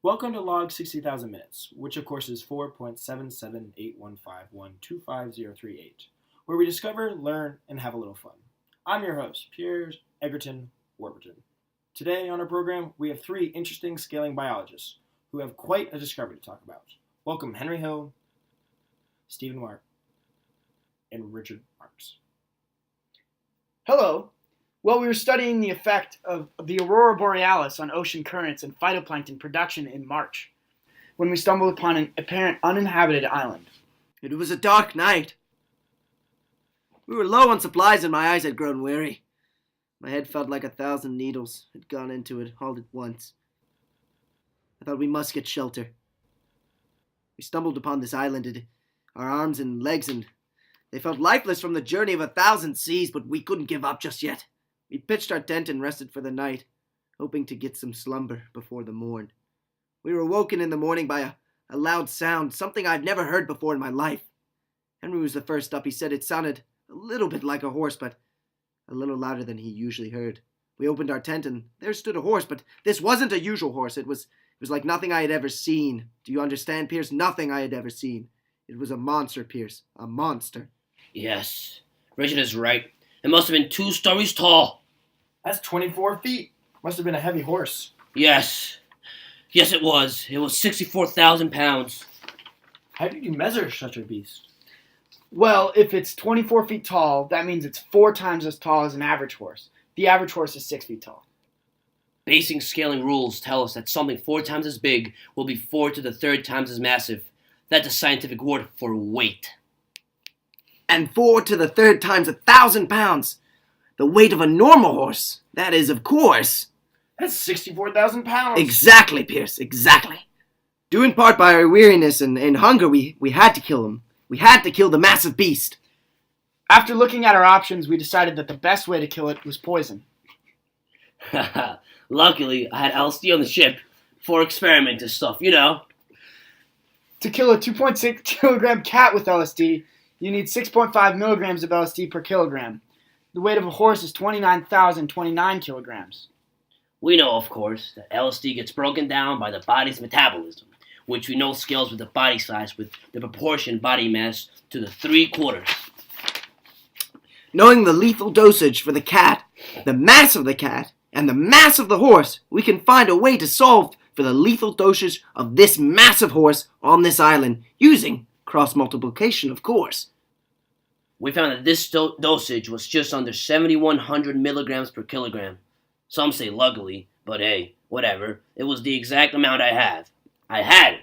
Welcome to Log 60,000 Minutes, which of course is 4.77815125038, where we discover, learn, and have a little fun. I'm your host, Piers Egerton Warburton. Today on our program, we have three interesting scaling biologists who have quite a discovery to talk about. Welcome Henry Hill, Stephen Mark, and Richard Marks. Hello. Well, we were studying the effect of the aurora borealis on ocean currents and phytoplankton production in March, when we stumbled upon an apparent uninhabited island. It was a dark night. We were low on supplies and my eyes had grown weary. My head felt like 1,000 needles had gone into it all at once. I thought we must get shelter. We stumbled upon this island, and our arms and legs, and they felt lifeless from the journey of 1,000 seas, but we couldn't give up just yet. We pitched our tent and rested for the night, hoping to get some slumber before the morn. We were awoken in the morning by a loud sound, something I've never heard before in my life. Henry was the first up. He said it sounded a little bit like a horse, but a little louder than he usually heard. We opened our tent and there stood a horse, but this wasn't a usual horse. It was like nothing I had ever seen. Do you understand, Pierce? Nothing I had ever seen. It was a monster, Pierce. A monster. Yes, Richard is right. It must have been 2 stories tall. That's 24 feet. Must have been a heavy horse. Yes, it was. It was 64,000 pounds. How did you measure such a beast? Well, if it's 24 feet tall, that means it's 4 times as tall as an average horse. The average horse is 6 feet tall. Basic scaling rules tell us that something 4 times as big will be 4 to the third times as massive. That's a scientific word for weight. And 4 to the third times 1,000 pounds. The weight of a normal horse. That is, of course. That's 64,000 pounds. Exactly, Pierce, exactly. Due in part by our weariness and hunger, we had to kill him. We had to kill the massive beast. After looking at our options, we decided that the best way to kill it was poison. Luckily, I had LSD on the ship for experiment and stuff, you know. To kill a 2.6 kilogram cat with LSD, you need 6.5 milligrams of LSD per kilogram. The weight of a horse is 29,029 kilograms. We know, of course, that LSD gets broken down by the body's metabolism, which we know scales with the body size with the proportion body mass to the 3/4. Knowing the lethal dosage for the cat, the mass of the cat, and the mass of the horse, we can find a way to solve for the lethal dosage of this massive horse on this island, using cross-multiplication, of course. We found that this dosage was just under 7,100 milligrams per kilogram. Some say luckily, but hey, whatever. It was the exact amount I had. I had it.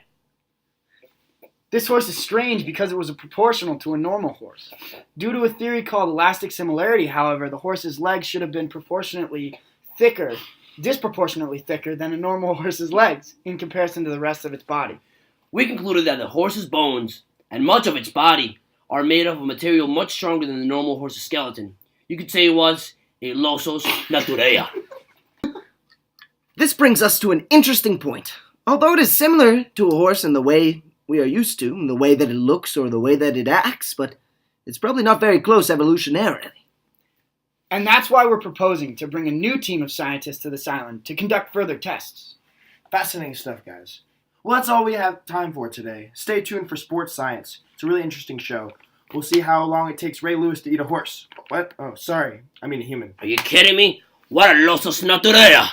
This horse is strange because it was proportional to a normal horse. Due to a theory called elastic similarity, however, the horse's legs should have been disproportionately thicker than a normal horse's legs in comparison to the rest of its body. We concluded that the horse's bones and much of its body are made of a material much stronger than the normal horse's skeleton. You could say it was a losos naturea. This brings us to an interesting point. Although it is similar to a horse in the way we are used to, in the way that it looks or the way that it acts, but it's probably not very close evolutionarily. And that's why we're proposing to bring a new team of scientists to this island to conduct further tests. Fascinating stuff, guys. Well, that's all we have time for today. Stay tuned for Sports Science. It's a really interesting show. We'll see how long it takes Ray Lewis to eat a horse. What? Oh, sorry. I mean a human. Are you kidding me? What a losos naturea!